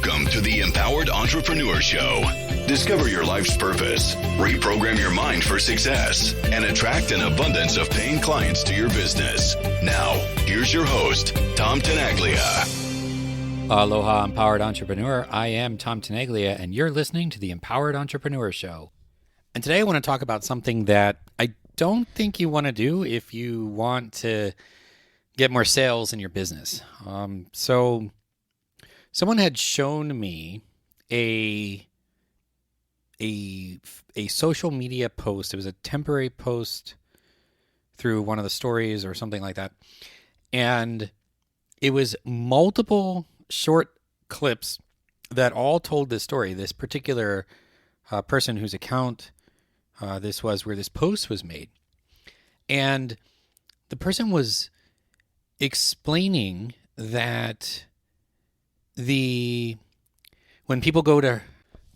Welcome to the Empowered Entrepreneur Show. Discover your life's purpose, reprogram your mind for success, and attract an abundance of paying clients to your business. Now, here's your host, Tom Tenaglia. Aloha, Empowered Entrepreneur. I am Tom Tenaglia, and you're listening to the Empowered Entrepreneur Show. And today I want to talk about something that I don't think you want to do if you want to get more sales in your business. So someone had shown me a social media post. It was a temporary post through one of the stories or something like that. And it was multiple short clips that all told this story. This particular person whose account this was, where this post was made. And the person was explaining that when people go to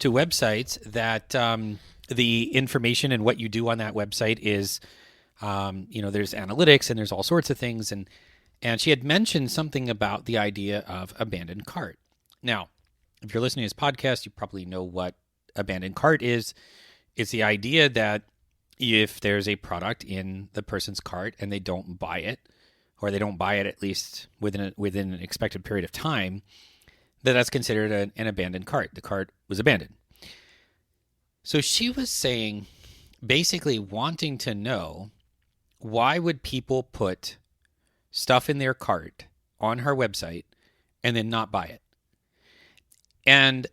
websites, that the information and what you do on that website is, there's analytics and there's all sorts of things. And she had mentioned something about the idea of abandoned cart. Now, if you're listening to this podcast, you probably know what abandoned cart is. It's the idea that if there's a product in the person's cart and they don't buy it, or they don't buy it at least within an expected period of time, that's considered an abandoned cart. The cart was abandoned. So she was saying, basically wanting to know, why would people put stuff in their cart on her website and then not buy it? And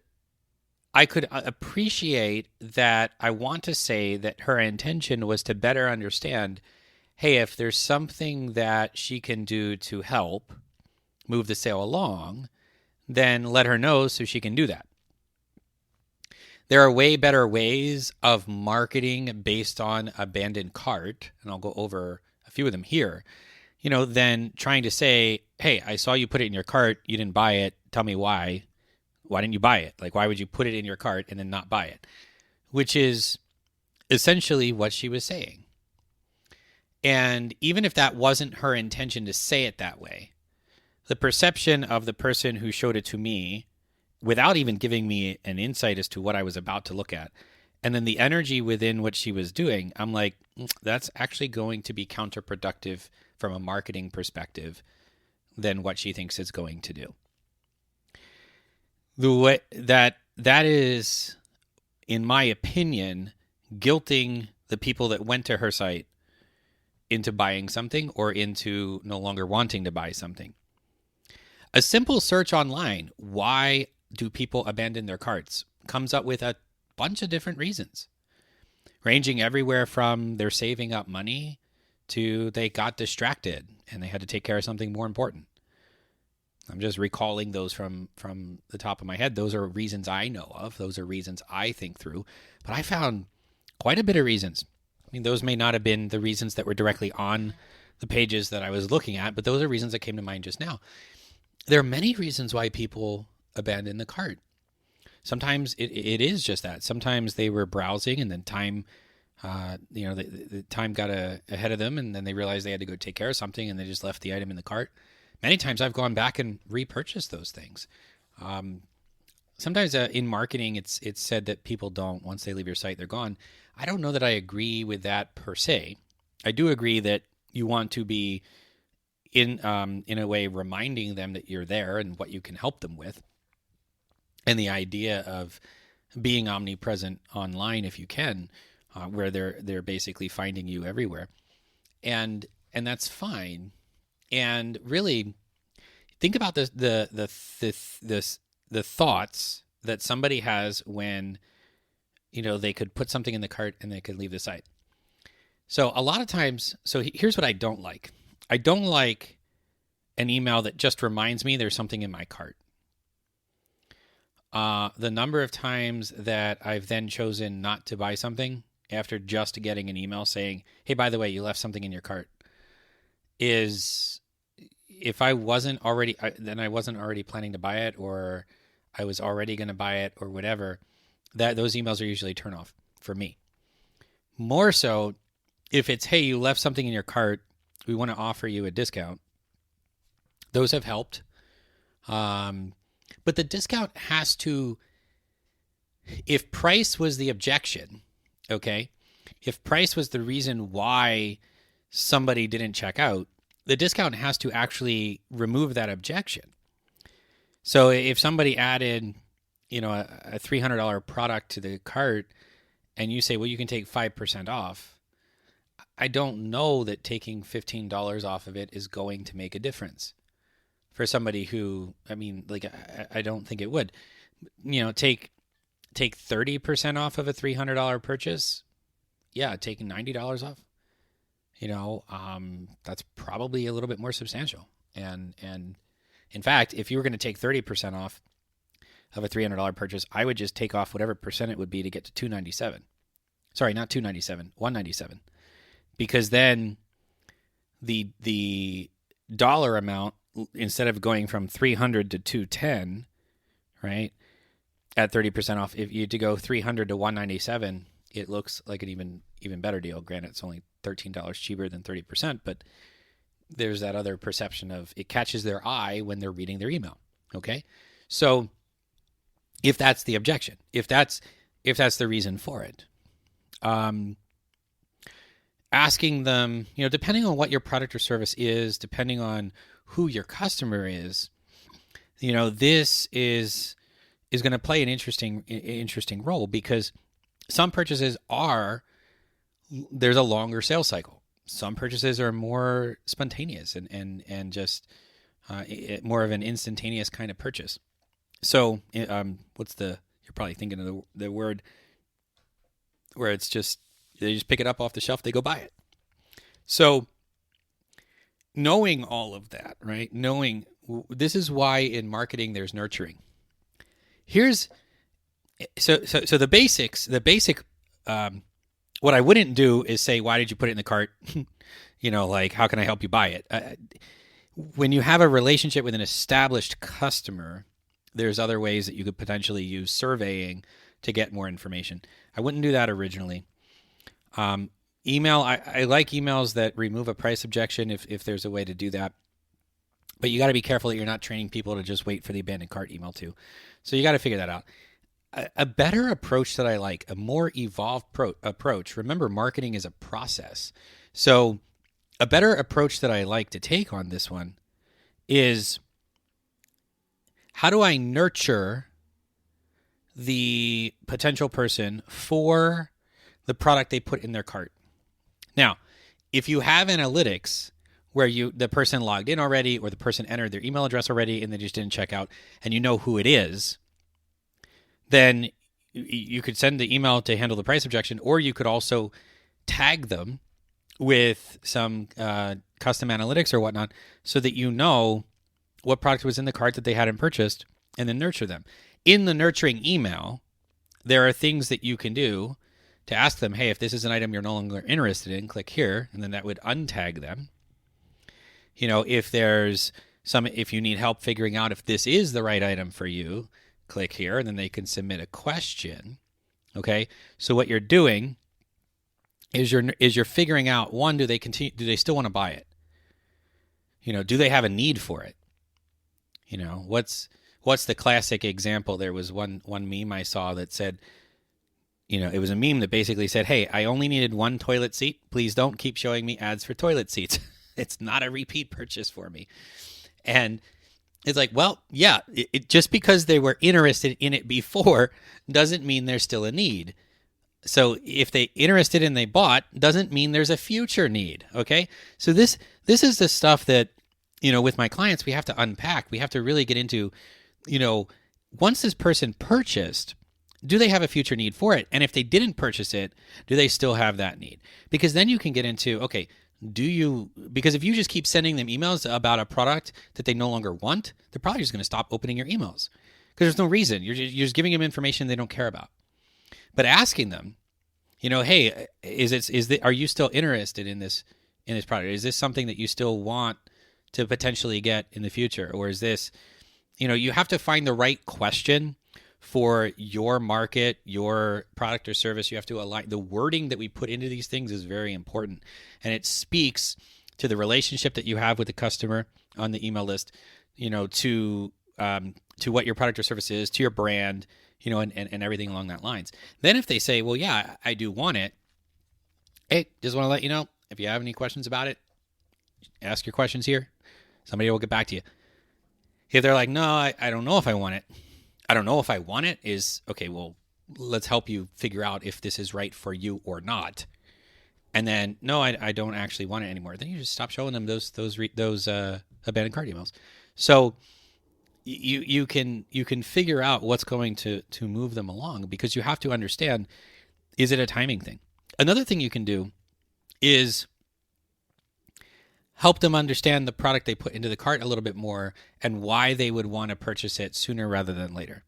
I could appreciate that. I want to say that her intention was to better understand, hey, if there's something that she can do to help move the sale along, then let her know so she can do that. There are way better ways of marketing based on abandoned cart, and I'll go over a few of them here, than trying to say, hey, I saw you put it in your cart, you didn't buy it, tell me why. Why didn't you buy it? Like, why would you put it in your cart and then not buy it? Which is essentially what she was saying. And even if that wasn't her intention to say it that way, the perception of the person who showed it to me, without even giving me an insight as to what I was about to look at, and then the energy within what she was doing, I'm like, that's actually going to be counterproductive from a marketing perspective than what she thinks it's going to do. The way that is, in my opinion, guilting the people that went to her site into buying something or into no longer wanting to buy something. A simple search online, why do people abandon their carts, comes up with a bunch of different reasons, ranging everywhere from they're saving up money to they got distracted and they had to take care of something more important. I'm just recalling those from the top of my head. Those are reasons I know of. Those are reasons I think through. But I found quite a bit of reasons. I mean, those may not have been the reasons that were directly on the pages that I was looking at, but those are reasons that came to mind just now. There are many reasons why people abandon the cart. Sometimes it is just that. Sometimes they were browsing and then time, the time got ahead of them, and then they realized they had to go take care of something and they just left the item in the cart. Many times I've gone back and repurchased those things. Sometimes in marketing, it's said that people don't, once they leave your site, they're gone. I don't know that I agree with that per se. I do agree that you want to be in a way reminding them that you're there and what you can help them with. And the idea of being omnipresent online, if you can, where they're basically finding you everywhere. And that's fine. And really, think about the thoughts that somebody has when, they could put something in the cart and they could leave the site. So a lot of times, here's what I don't like. I don't like an email that just reminds me there's something in my cart. The number of times that I've then chosen not to buy something after just getting an email saying, hey, by the way, you left something in your cart, is, if I wasn't already, then I wasn't already planning to buy it, or I was already going to buy it or whatever, that those emails are usually a turn off for me. More so if it's, hey, you left something in your cart, we want to offer you a discount. Those have helped. But the discount has to, if price was the objection, okay, if price was the reason why somebody didn't check out, the discount has to actually remove that objection. So if somebody added, a $300 product to the cart and you say, well, you can take 5% off, I don't know that taking $15 off of it is going to make a difference for somebody who, I don't think it would. Take 30% off of a $300 purchase. Yeah, taking $90 off. That's probably a little bit more substantial. And in fact, if you were going to take 30% off of a $300 purchase, I would just take off whatever percent it would be to get to $297. Sorry, not $297, $197. Because then the dollar amount, instead of going from $300 to $210, right, at 30% off, if you had to go $300 to $197, it looks like an even better deal. Granted, it's only $13 cheaper than 30%, but there's that other perception of it catches their eye when they're reading their email. Okay, so if that's the objection, if that's the reason for it, asking them, depending on what your product or service is, depending on who your customer is, this is going to play an interesting role, because some purchases there's a longer sales cycle. Some purchases are more spontaneous and just more of an instantaneous kind of purchase. So, you're probably thinking of the word where it's just, they just pick it up off the shelf, they go buy it. So, knowing all of that, right? This is why in marketing there's nurturing. So the basic, what I wouldn't do is say, why did you put it in the cart? How can I help you buy it? When you have a relationship with an established customer, there's other ways that you could potentially use surveying to get more information. I wouldn't do that originally. Email, I like emails that remove a price objection if there's a way to do that. But you got to be careful that you're not training people to just wait for the abandoned cart email too. So you got to figure that out. A better approach that I like, a more evolved approach. Remember, marketing is a process. So a better approach that I like to take on this one is, how do I nurture the potential person for the product they put in their cart? Now, if you have analytics where the person logged in already, or the person entered their email address already and they just didn't check out, and you know who it is, then you could send the email to handle the price objection, or you could also tag them with some custom analytics or whatnot, so that you know what product was in the cart that they hadn't purchased, and then nurture them. In the nurturing email, there are things that you can do to ask them, hey, if this is an item you're no longer interested in, click here, and then that would untag them. If you need help figuring out if this is the right item for you, click here, and then they can submit a question. Okay, so what you're doing is you're figuring out, one, do they still want to buy it? Do they have a need for it? What's the classic example? There was one meme I saw that said, it was a meme that basically said, hey, I only needed one toilet seat. Please don't keep showing me ads for toilet seats. It's not a repeat purchase for me. And it's like, well, yeah, it just because they were interested in it before doesn't mean there's still a need. So if they interested and they bought, doesn't mean there's a future need. Okay. So this is the stuff that, with my clients, we have to unpack. We have to really get into, once this person purchased, do they have a future need for it? And if they didn't purchase it, do they still have that need? Because then you can get into, okay, because if you just keep sending them emails about a product that they no longer want, they're probably just going to stop opening your emails, because there's no reason. You're just giving them information they don't care about. But asking them, hey, are you still interested in this product? Is this something that you still want to potentially get in the future? Or is this, you have to find the right question for your market, your product or service. You have to align. The wording that we put into these things is very important, and it speaks to the relationship that you have with the customer on the email list, to what your product or service is, to your brand, and everything along that lines. Then if they say, well, yeah, I do want it. Hey, just want to let you know, if you have any questions about it, ask your questions here. Somebody will get back to you. If they're like, no, I don't know if I want it. I don't know if I want it is, okay, well, let's help you figure out if this is right for you or not. And then, no, I don't actually want it anymore. Then you just stop showing them those abandoned cart emails. So you can figure out what's going to move them along, because you have to understand, is it a timing thing? Another thing you can do is help them understand the product they put into the cart a little bit more and why they would want to purchase it sooner rather than later.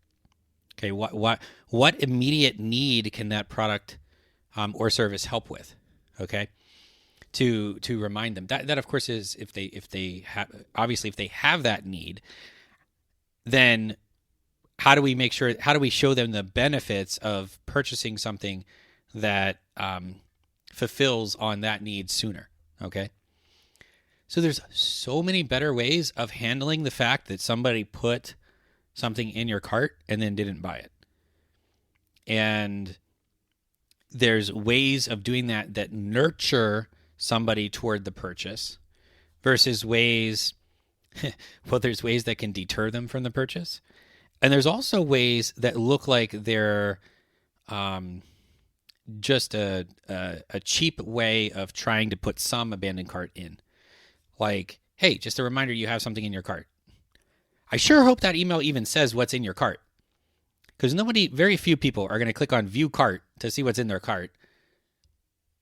Okay, what immediate need can that product or service help with? Okay, to remind them that of course is if they have that need, then how do we show them the benefits of purchasing something that fulfills on that need sooner? Okay. So there's so many better ways of handling the fact that somebody put something in your cart and then didn't buy it. And there's ways of doing that nurture somebody toward the purchase versus ways, well, there's ways that can deter them from the purchase. And there's also ways that look like they're just a cheap way of trying to put some abandoned cart in. Like, hey, just a reminder you have something in your cart. I sure hope that email even says what's in your cart, because very few people are going to click on view cart to see what's in their cart.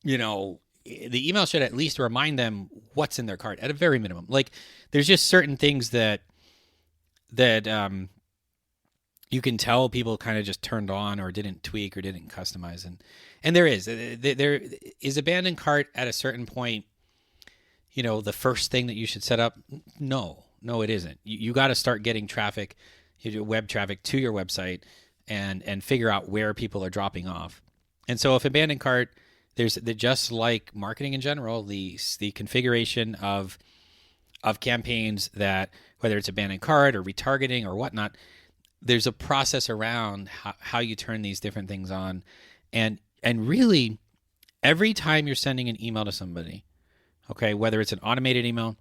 The email should at least remind them what's in their cart at a very minimum. Like, there's just certain things that you can tell people kind of just turned on or didn't tweak or didn't customize. And there is abandoned cart at a certain point, the first thing that you should set up. No, it isn't. You got to start getting traffic, web traffic to your website and figure out where people are dropping off. And so if abandoned cart, there's just like marketing in general, the configuration of campaigns that, whether it's abandoned cart or retargeting or whatnot, there's a process around how you turn these different things on. And really, every time you're sending an email to somebody, okay, whether it's an automated email,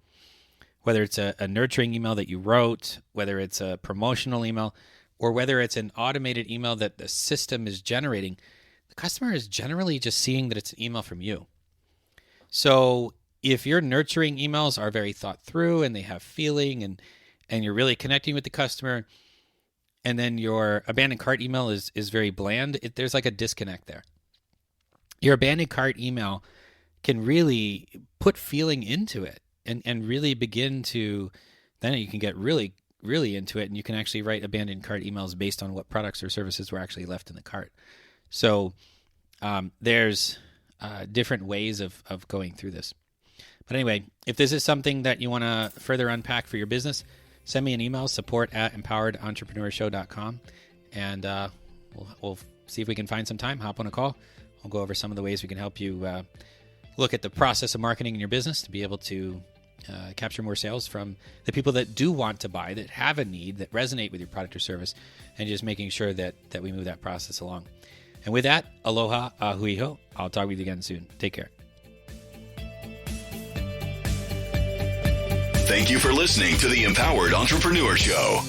whether it's a nurturing email that you wrote, whether it's a promotional email, or whether it's an automated email that the system is generating, the customer is generally just seeing that it's an email from you. So if your nurturing emails are very thought through and they have feeling and you're really connecting with the customer, and then your abandoned cart email is very bland, there's like a disconnect there. Your abandoned cart email can really put feeling into it and really begin to, then you can get really, really into it, and you can actually write abandoned cart emails based on what products or services were actually left in the cart. So there's different ways of going through this. But anyway, if this is something that you want to further unpack for your business, send me an email, support@empoweredentrepreneursshow.com, and we'll see if we can find some time, hop on a call. We'll go over some of the ways we can help you look at the process of marketing in your business to be able to capture more sales from the people that do want to buy, that have a need, that resonate with your product or service, and just making sure that we move that process along. And with that, aloha, hui ho. I'll talk with you again soon. Take care. Thank you for listening to the Empowered Entrepreneur Show.